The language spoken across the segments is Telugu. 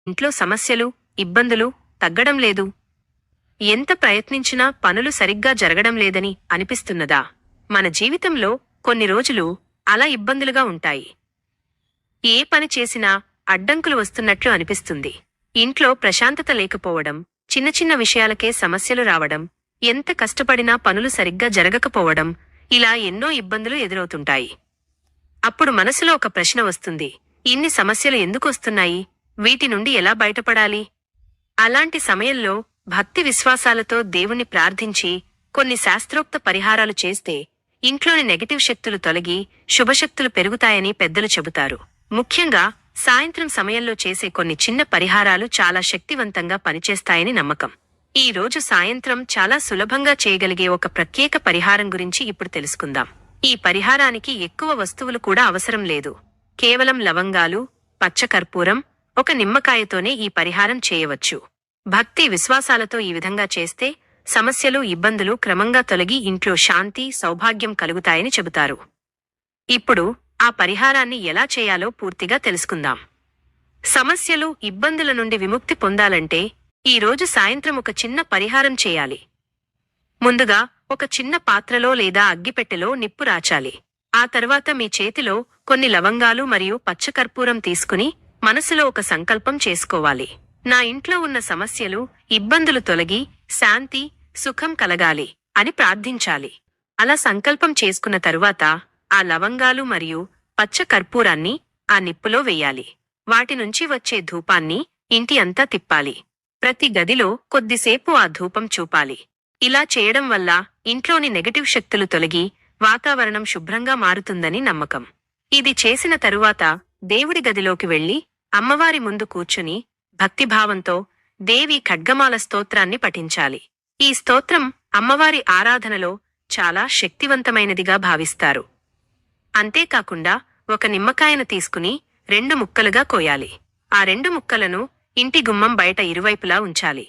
ఇంట్లో సమస్యలు, ఇబ్బందులు తగ్గడం లేదు. ఎంత ప్రయత్నించినా పనులు సరిగ్గా జరగడం లేదని అనిపిస్తున్నదా? మన జీవితంలో కొన్ని రోజులు అలా ఇబ్బందులుగా ఉంటాయి. ఏ పని చేసినా అడ్డంకులు వస్తున్నట్లు అనిపిస్తుంది. ఇంట్లో ప్రశాంతత లేకపోవడం, చిన్న చిన్న విషయాలకే సమస్యలు రావడం, ఎంత కష్టపడినా పనులు సరిగ్గా జరగకపోవడం, ఇలా ఎన్నో ఇబ్బందులు ఎదురవుతుంటాయి. అప్పుడు మనసులో ఒక ప్రశ్న వస్తుంది. ఇన్ని సమస్యలు ఎందుకొస్తున్నాయి? వీటి నుండి ఎలా బయటపడాలి? అలాంటి సమయంలో భక్తి విశ్వాసాలతో దేవుణ్ణి ప్రార్థించి కొన్ని శాస్త్రోక్త పరిహారాలు చేస్తే ఇంట్లోని నెగటివ్ శక్తులు తొలగి శుభశక్తులు పెరుగుతాయని పెద్దలు చెబుతారు. ముఖ్యంగా సాయంత్రం సమయంలో చేసే కొన్ని చిన్న పరిహారాలు చాలా శక్తివంతంగా పనిచేస్తాయని నమ్మకం. ఈ రోజు సాయంత్రం చాలా సులభంగా చేయగలిగే ఒక ప్రత్యేక పరిహారం గురించి ఇప్పుడు తెలుసుకుందాం. ఈ పరిహారానికి ఎక్కువ వస్తువులు కూడా అవసరం లేదు. కేవలం లవంగాలు, పచ్చకర్పూరం, ఒక నిమ్మకాయతోనే ఈ పరిహారం చేయవచ్చు. భక్తి విశ్వాసాలతో ఈ విధంగా చేస్తే సమస్యలు, ఇబ్బందులు క్రమంగా తొలగి ఇంట్లో శాంతి, సౌభాగ్యం కలుగుతాయని చెబుతారు. ఇప్పుడు ఆ పరిహారాన్ని ఎలా చేయాలో పూర్తిగా తెలుసుకుందాం. సమస్యలు, ఇబ్బందుల నుండి విముక్తి పొందాలంటే ఈ రోజు సాయంత్రం ఒక చిన్న పరిహారం చేయాలి. ముందుగా ఒక చిన్న పాత్రలో లేదా అగ్గిపెట్టెలో నిప్పు రాచాలి. ఆ తర్వాత మీ చేతిలో కొన్ని లవంగాలు మరియు పచ్చకర్పూరం తీసుకుని మనసులో ఒక సంకల్పం చేసుకోవాలి. నా ఇంట్లో ఉన్న సమస్యలు, ఇబ్బందులు తొలగి శాంతి, సుఖం కలగాలి అని ప్రార్థించాలి. అలా సంకల్పం చేసుకున్న తరువాత ఆ లవంగాలు మరియు పచ్చ కర్పూరాన్ని ఆ నిప్పులో వెయ్యాలి. వాటి నుంచి వచ్చే ధూపాన్ని ఇంటి అంతా తిప్పాలి. ప్రతి గదిలో కొద్దిసేపు ఆ ధూపం చూపాలి. ఇలా చేయడం వల్ల ఇంట్లోని నెగటివ్ శక్తులు తొలగి వాతావరణం శుభ్రంగా మారుతుందని నమ్మకం. ఇది చేసిన తరువాత దేవుడి గదిలోకి వెళ్లి అమ్మవారి ముందు కూర్చుని భక్తిభావంతో దేవి ఖడ్గమాల స్తోత్రాన్ని పఠించాలి. ఈ స్తోత్రం అమ్మవారి ఆరాధనలో చాలా శక్తివంతమైనదిగా భావిస్తారు. అంతేకాకుండా ఒక నిమ్మకాయను తీసుకుని 2 ముక్కలుగా కోయాలి. ఆ 2 ముక్కలను ఇంటి గుమ్మం బయట ఇరువైపులా ఉంచాలి.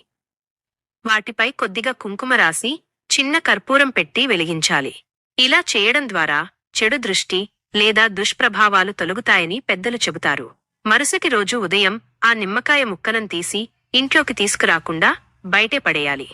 వాటిపై కొద్దిగా కుంకుమ రాసి చిన్న కర్పూరం పెట్టి వెలిగించాలి. ఇలా చేయడం ద్వారా చెడు దృష్టి లేదా దుష్ప్రభావాలు తొలగుతాయని పెద్దలు చెబుతారు. మరుసటి రోజు ఉదయం ఆ నిమ్మకాయ ముక్కలను తీసి ఇంట్లోకి తీసుకురాకుండా బయటే పడేయాలి.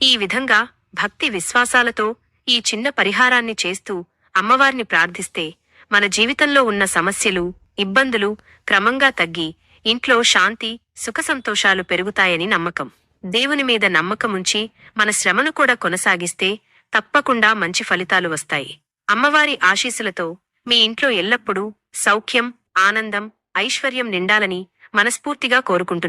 ఈ విధంగా భక్తి విశ్వాసాలతో ఈ చిన్న పరిహారాన్ని చేస్తూ అమ్మవారిని ప్రార్థిస్తే మన జీవితంలో ఉన్న సమస్యలు, ఇబ్బందులు క్రమంగా తగ్గి ఇంట్లో శాంతి, సుఖసంతోషాలు పెరుగుతాయని నమ్మకం. దేవుని మీద నమ్మకముంచి మన శ్రమను కూడా కొనసాగిస్తే తప్పకుండా మంచి ఫలితాలు వస్తాయి. అమ్మవారి ఆశీస్సులతో మీ ఇంట్లో ఎల్లప్పుడూ సౌఖ్యం, ఆనందం, ఐశ్వర్యం నిండాలని మనస్ఫూర్తిగా కోరుకుంటున్నాను.